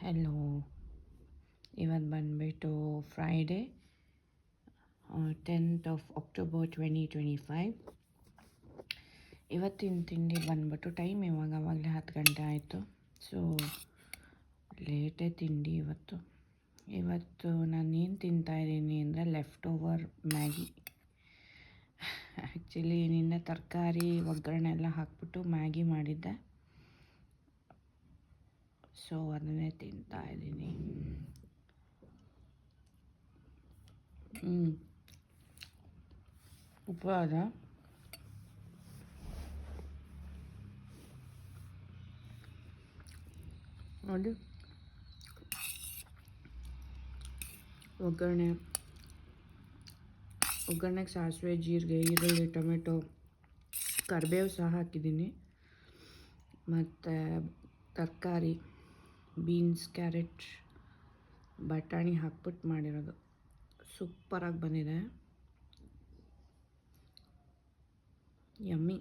Hello, ಇವತ್ತು ಬಂದುಬಿಟ್ಟು Friday 10th of October 2025. ಇವತ್ತಿನ ತಿಂಡಿ ಬಂದ್ಬಿಟ್ಟು ಟೈಮ್ ಆವಾಗಲೇ 10 ಗಂಟೆ ಆಯಿತು. ಸೊ ಲೇಟೇ ತಿಂಡಿ ಇವತ್ತು ನಾನು ಏನು ತಿಂತಾಯಿದ್ದೀನಿ ಅಂದರೆ ಲೆಫ್ಟ್ ಓವರ್ ಮ್ಯಾಗಿ. ಆ್ಯಕ್ಚುಲಿ ನಿನ್ನೆ ತರಕಾರಿ ಒಗ್ಗರಣೆ ಎಲ್ಲ ಹಾಕ್ಬಿಟ್ಟು ಮ್ಯಾಗಿ ಮಾಡಿದ್ದೆ. ಸೊ ಅದನ್ನೇ ತಿಂತಾಯಿದ್ದೀನಿ. ಉಪವಾಸ ನೋಡಿ, ಒಗ್ಗರಣೆಗೆ ಸಾಸಿವೆ, ಜೀರಿಗೆ, ಈರುಳ್ಳಿ, ಟೊಮೆಟೊ, ಕರಿಬೇವು ಸಹ ಹಾಕಿದ್ದೀನಿ. ಮತ್ತು ತರಕಾರಿ ಬೀನ್ಸ್, ಕ್ಯಾರೆಟ್, ಬಟಾಣಿ ಹಾಕ್ಬಿಟ್ಟು ಮಾಡಿರೋದು. ಸೂಪರಾಗಿ ಬಂದಿದೆ, ಯಮ್ಮಿ.